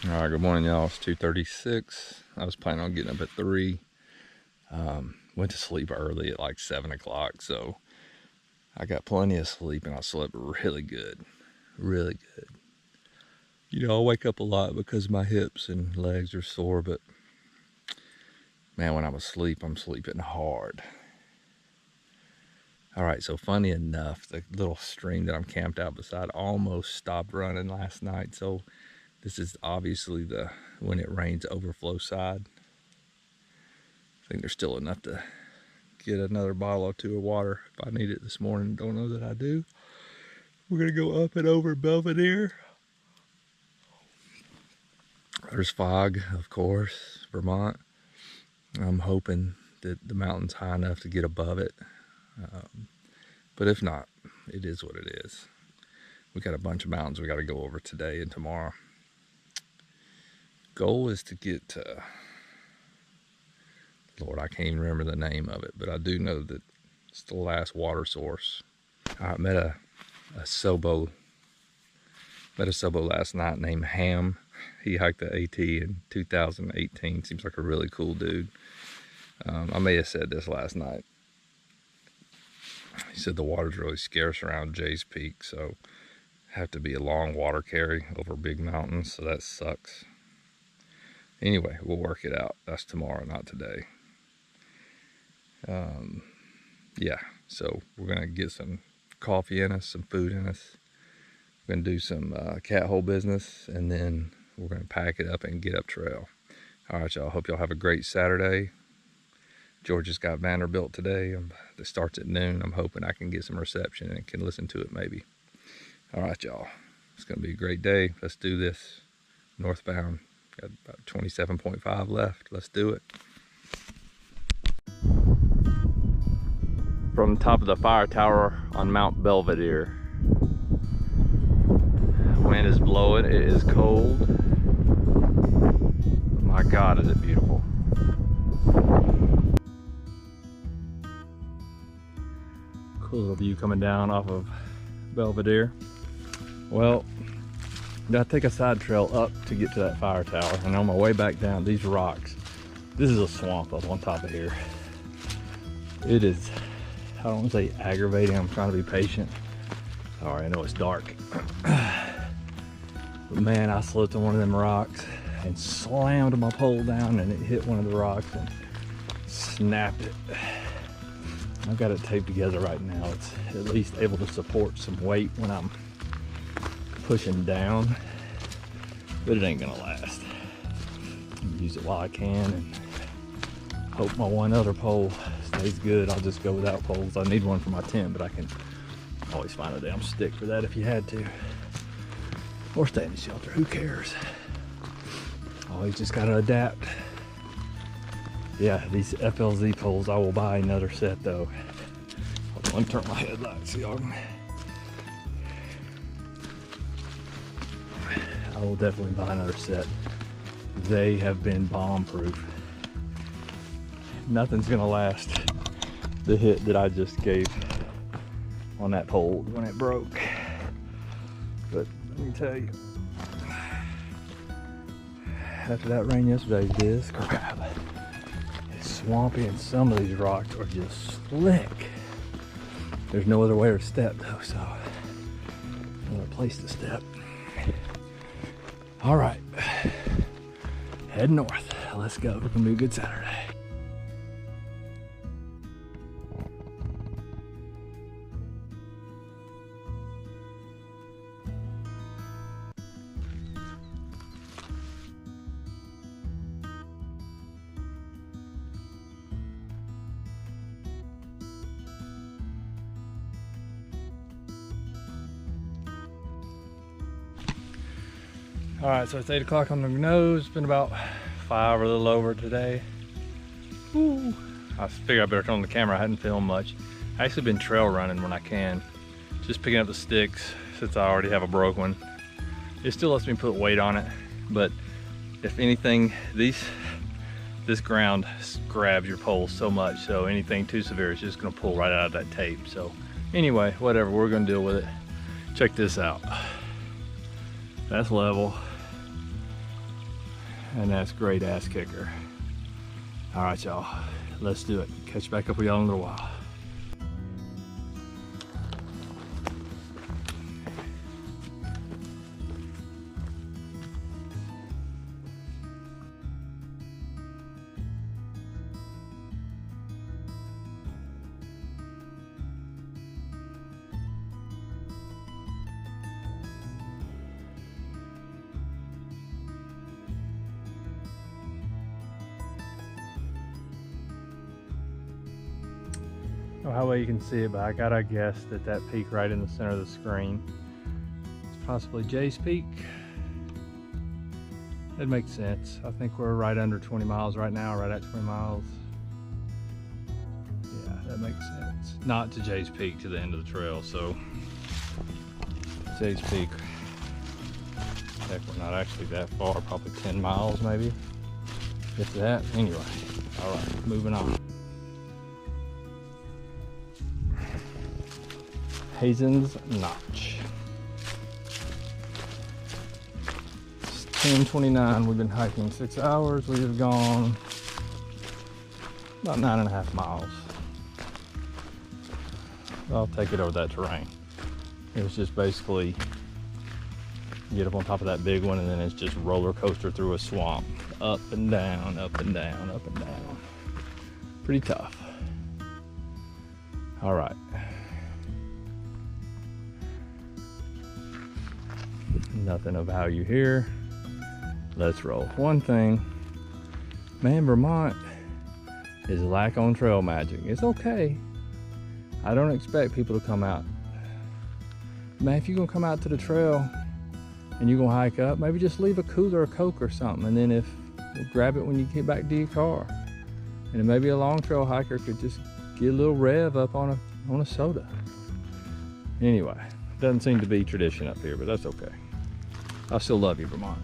All right, good morning, y'all. It's 2:36. I was planning on getting up at 3. Went to sleep early at like 7 o'clock, so I got plenty of sleep and I slept really good. Really good. You know, I wake up a lot because my hips and legs are sore, but man, when I'm asleep, I'm sleeping hard. All right, so funny enough, the little stream that I'm camped out beside almost stopped running last night, so this is obviously the when it rains overflow side. I think there's still enough to get another bottle or two of water if I need it this morning. Don't know that I do. We're gonna go up and over Belvedere. There's fog, of course, Vermont. I'm hoping that the mountain's high enough to get above it. But if not, it is what it is. We got a bunch of mountains we got to go over today and tomorrow. Goal is to get to, Lord, I can't even remember the name of it, but I do know that it's the last water source. I met a Sobo last night named Ham. He hiked the AT in 2018. Seems like a really cool dude. I may have said this last night. He said the water's really scarce around Jay's Peak, so have to be a long water carry over big mountains, so that sucks. Anyway, we'll work it out. That's tomorrow, not today. Yeah, so we're gonna get some coffee in us, some food in us. We're gonna do some cat hole business, and then we're gonna pack it up and get up trail. All right, y'all. Hope y'all have a great Saturday. Georgia's got Vanderbilt today. It starts at noon. I'm hoping I can get some reception and can listen to it maybe. All right, y'all. It's going to be a great day. Let's do this. Northbound. Got about 27.5 left. Let's do it. From the top of the fire tower on Mount Belvedere. Wind is blowing. It is cold. My God, is it beautiful. Cool little view coming down off of Belvedere. Well, I take a side trail up to get to that fire tower, and on my way back down, these rocks. This is a swamp up on top of here. It is, I don't want to say aggravating, I'm trying to be patient. Sorry, I know it's dark. But man, I slipped on one of them rocks and slammed my pole down, and it hit one of the rocks and snapped it. I've got it taped together right now. It's at least able to support some weight when I'm pushing down, but it ain't gonna last. Use it while I can and hope my one other pole stays good. I'll just go without poles. I need one for my tent, but I can always find a damn stick for that if you had to. Or stay in the shelter, who cares? Always just gotta adapt. Yeah, these FLZ poles, I will buy another set though. Hold on, let me turn my headlights so y'all can. I will definitely buy another set. They have been bomb proof. Nothing's gonna last the hit that I just gave on that pole when it broke. But let me tell you, after that rain yesterday, this crap. Swampy, and some of these rocks are just slick. There's no other way to step though, so another place to step. All right, head north. Let's go. It's gonna be a good Saturday. All right, so it's 8 o'clock on the nose. It's been about 5 or a little over today. Woo. I figured I better turn on the camera. I hadn't filmed much. I actually been trail running when I can. Just picking up the sticks since I already have a broke one. It still lets me put weight on it, but if anything, this ground grabs your pole so much, so anything too severe is just gonna pull right out of that tape. So anyway, whatever, we're gonna deal with it. Check this out. That's level. and that's great ass kicker. All right, y'all, let's do it. Catch back up with y'all in a little while. I don't know how well you can see it, but I gotta guess that that peak right in the center of the screen is possibly Jay's Peak. That makes sense. I think we're right under 20 miles right now, right at 20 miles. Yeah, that makes sense. Not to Jay's Peak, to the end of the trail, so Jay's Peak. Heck, we're not actually that far, probably 10 miles maybe, if that. Anyway, all right, moving on. Hazen's Knotch. It's 10:29. We've been hiking 6 hours. We have gone about 9.5 miles. I'll take it over that terrain. It was just basically get up on top of that big one, and then it's just roller coaster through a swamp, up and down, up and down, up and down. Pretty tough. All right. Nothing of value here. Let's roll. One thing, man, Vermont is lack on trail magic. It's okay. I don't expect people to come out. Man, if you're gonna come out to the trail and you're gonna hike up, maybe just leave a cooler of Coke or something, and then grab it when you get back to your car. And then maybe a long trail hiker could just get a little rev up on a soda. Anyway, doesn't seem to be tradition up here, but that's okay. I still love you, Vermont.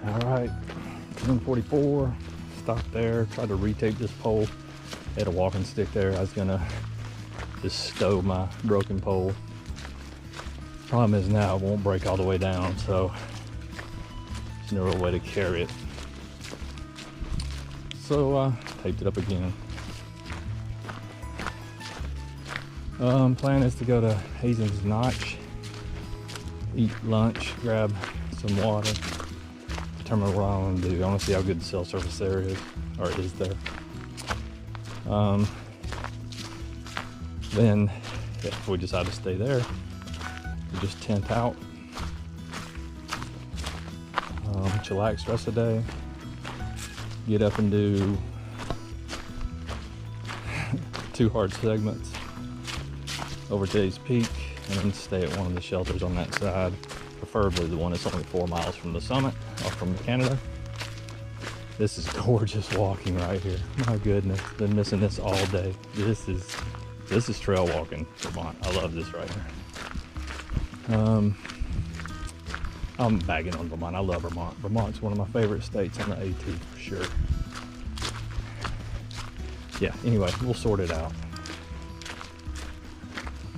All right, 144, stopped there, tried to retape this pole. Had a walking stick there. I was gonna just stow my broken pole. Problem is now it won't break all the way down, so there's no real way to carry it. So taped it up again. Plan is to go to Hazen's Knotch, eat lunch, grab some water, determine what I want to do. I want to see how good the cell service there is, or is there. Then, if we decide to stay there, we just tent out, chillax the rest of the day, get up and do 2 hard segments over Jay's Peak, and then stay at one of the shelters on that side, preferably the one that's only 4 miles from the summit, or from Canada. This is gorgeous walking right here. My goodness, been missing this all day. This is trail walking, Vermont. I love this right here. I'm bagging on Vermont. I love Vermont. Vermont's one of my favorite states on the AT for sure. Yeah, anyway, we'll sort it out.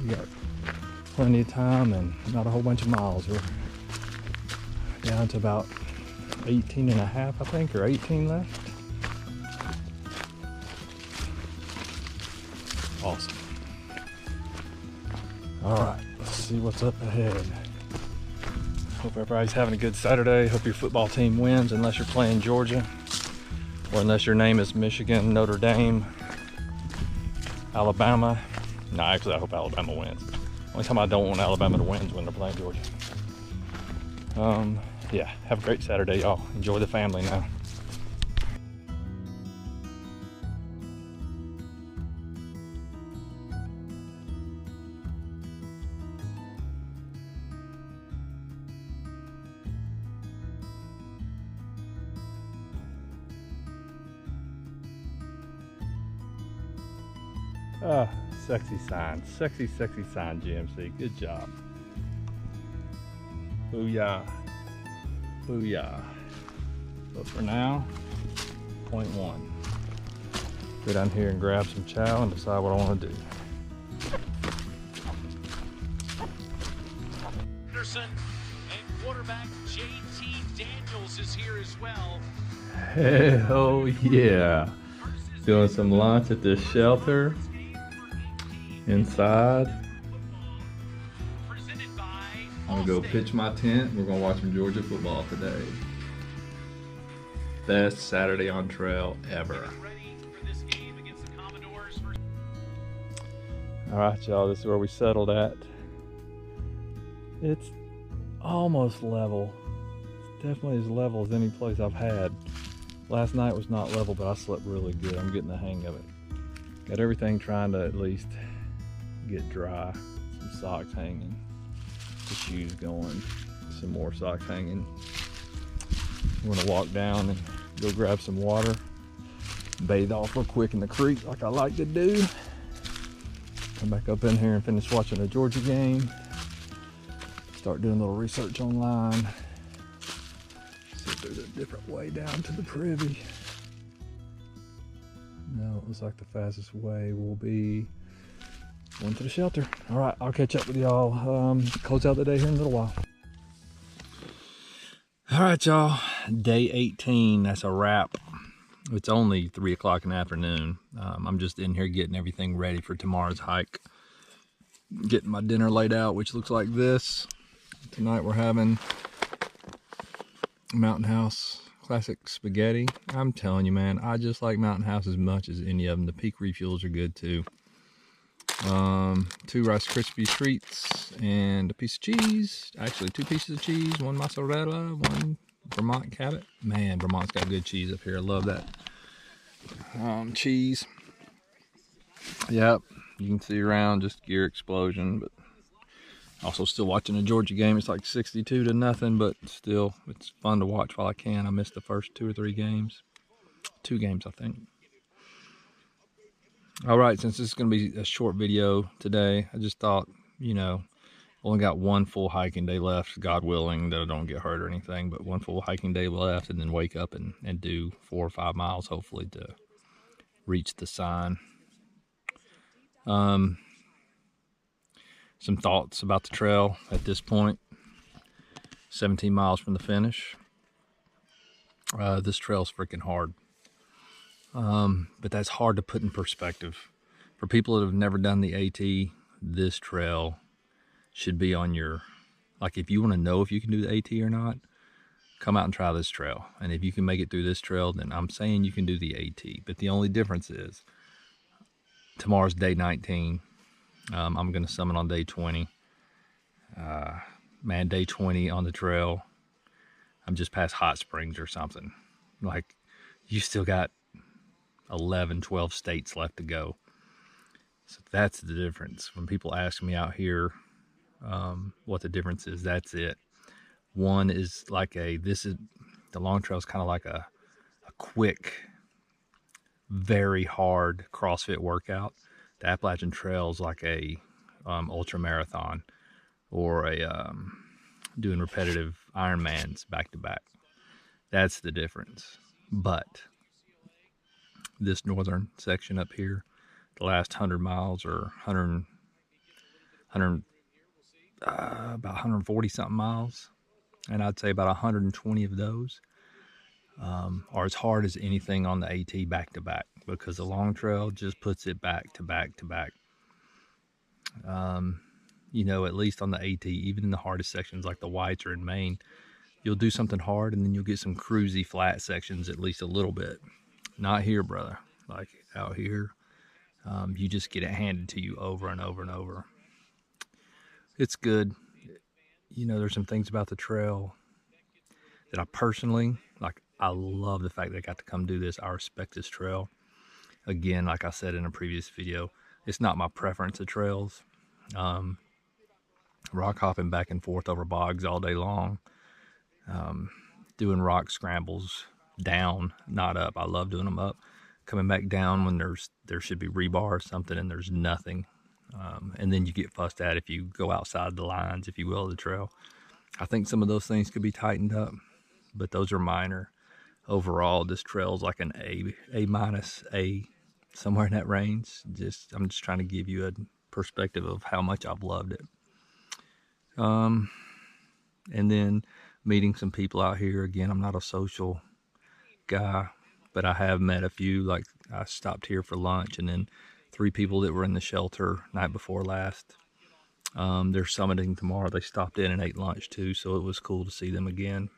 We got plenty of time and not a whole bunch of miles. We're down to about 18 and a half, I think, or 18 left. Awesome. All right, let's see what's up ahead. Hope everybody's having a good Saturday. Hope your football team wins, unless you're playing Georgia, or unless your name is Michigan, Notre Dame, Alabama. No, actually, I hope Alabama wins. Only time I don't want Alabama to win is when they're playing Georgia. Yeah, have a great Saturday, y'all. Enjoy the family now. Ah, sexy sign, sexy sign, GMC. Good job. Booyah, booyah. But for now, point 1. Go down here and grab some chow and decide what I want to do. Anderson and quarterback JT Daniels is here as well. Hell yeah. Doing some lunch at this shelter inside. I'm gonna go pitch my tent. We're gonna watch some Georgia football today. Best Saturday on trail ever. All right, y'all, this is where we settled at. It's almost level. It's definitely as level as any place I've had. Last night was not level, but I slept really good. I'm getting the hang of it. Got everything trying to at least get dry. Some socks hanging, the shoes going, some more socks hanging. We're gonna walk down and go grab some water, bathe off real quick in the creek like I like to do. Come back up in here and finish watching the Georgia game. Start doing a little research online. See if there's a different way down to the privy. No, it looks like the fastest way will be going to the shelter. All right, I'll catch up with y'all. Close out the day here in a little while. All right, y'all. Day 18. That's a wrap. It's only 3 o'clock in the afternoon. I'm just in here getting everything ready for tomorrow's hike. Getting my dinner laid out, which looks like this. Tonight we're having Mountain House classic spaghetti. I'm telling you, man, I just like Mountain House as much as any of them. The Peak refuels are good too. 2 Rice Krispie treats and a piece of cheese. Actually, 2 pieces of cheese, 1 mozzarella, 1 Vermont Cabot. Man, Vermont's got good cheese up here. I love that cheese. Yep, you can see around just gear explosion, but also still watching a Georgia game. It's like 62-0, but still, it's fun to watch while I can. I missed the first 2 or 3 games. 2 games, I think. All right, since this is going to be a short video today, I just thought, you know, only got 1 full hiking day left, God willing, that I don't get hurt or anything, but 1 full hiking day left, and then wake up and do 4 or 5 miles, hopefully, to reach the sign. Some thoughts about the trail at this point. 17 miles from the finish. This trail's freaking hard. But that's hard to put in perspective. For people that have never done the AT, this trail should be on your, like, if you want to know if you can do the AT or not, come out and try this trail. And if you can make it through this trail, then I'm saying you can do the AT. But the only difference is tomorrow's day 19. I'm going to summit on day 20. Man, day 20 on the trail, I'm just past Hot Springs or something. Like, you still got 11, 12 states left to go. So that's the difference. When people ask me out here what the difference is, that's it. One is like the long trail is kind of like a quick, very hard CrossFit workout. The Appalachian Trail is like a ultra marathon, or a doing repetitive Ironmans back to back. That's the difference. But this northern section up here, the last 100 miles or about 140 something miles, and I'd say about 120 of those are as hard as anything on the AT back to back, because the long trail just puts it back to back to back. You know, at least on the AT, even in the hardest sections like the Whites or in Maine, you'll do something hard and then you'll get some cruisy flat sections at least a little bit. Not here, brother. Like out here, you just get it handed to you over and over and over. It's good. You know, there's some things about the trail that I personally, like, I love the fact that I got to come do this. I respect this trail. Again, like I said in a previous video, it's not my preference of trails. Rock hopping back and forth over bogs all day long. Doing rock scrambles down, not up. I love doing them up. Coming back down when there should be rebar or something and there's nothing. And then you get fussed at if you go outside the lines, if you will, of the trail. I think some of those things could be tightened up, but those are minor. Overall, this trail's like an A minus, A, somewhere in that range. I'm just trying to give you a perspective of how much I've loved it. And then meeting some people out here. Again, I'm not a social guy, but I have met a few. Like, I stopped here for lunch, and then 3 people that were in the shelter night before last. They're summiting tomorrow. They stopped in and ate lunch too, so it was cool to see them again.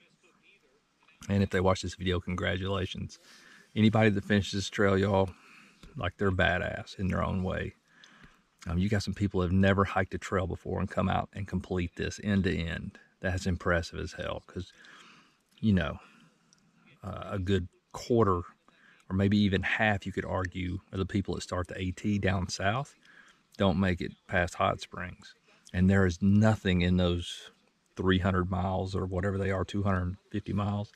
And if they watch this video, congratulations. Anybody that finishes this trail, y'all, like, they're badass in their own way. You got some people that have never hiked a trail before and come out and complete this end to end. That's impressive as hell, because, you know, a good quarter or maybe even half, you could argue, of the people that start the AT down south don't make it past Hot Springs. And there is nothing in those 300 miles or whatever they are, 250 miles,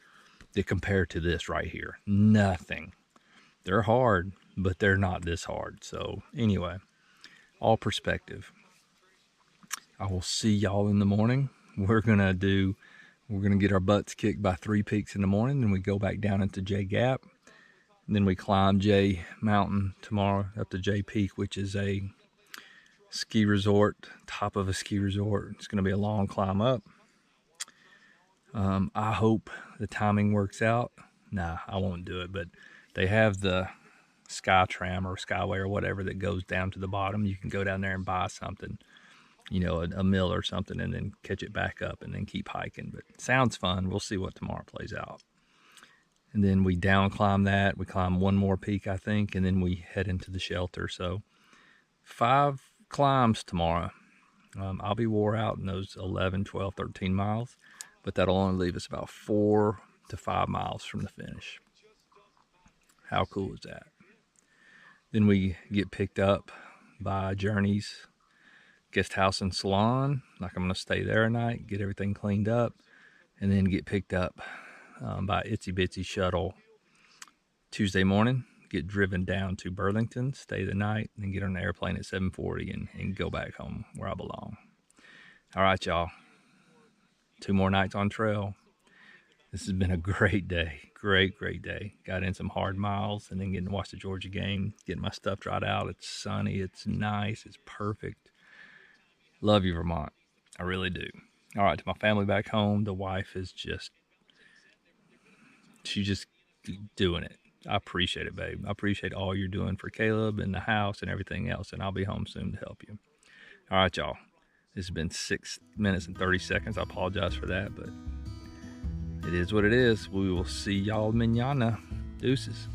that compare to this right here. Nothing. They're hard, but they're not this hard. So anyway, all perspective. I will see y'all in the morning. We're gonna get our butts kicked by 3 Peaks in the morning, then we go back down into J Gap, and then we climb J Mountain tomorrow up to J Peak, which is a ski resort, top of a ski resort. It's gonna be a long climb up. I hope the timing works out. Nah, I won't do it, but they have the Sky Tram or Skyway or whatever that goes down to the bottom. You can go down there and buy something, you know, a meal or something, and then catch it back up and then keep hiking. But it sounds fun. We'll see what tomorrow plays out. And then we down climb that. We climb 1 more peak, I think, and then we head into the shelter. So 5 climbs tomorrow. I'll be wore out in those 11, 12, 13 miles, but that'll only leave us about 4 to 5 miles from the finish. How cool is that? Then we get picked up by Journey's guest house and salon. Like, I'm gonna stay there a night, get everything cleaned up, and then get picked up by Itsy Bitsy Shuttle Tuesday morning, get driven down to Burlington, stay the night, and get on an airplane at 7:40 and go back home where I belong. All right, y'all. 2 more nights on trail. This has been a great day. Great day. Got in some hard miles, and then getting to watch the Georgia game, getting my stuff dried out. It's sunny, it's nice, it's perfect. Love you, Vermont. I really do. All right, to my family back home, the wife is she's just doing it. I appreciate it, babe. I appreciate all you're doing for Caleb and the house and everything else, and I'll be home soon to help you. All right, y'all. This has been 6 minutes and 30 seconds. I apologize for that, but it is what it is. We will see y'all mañana. Deuces.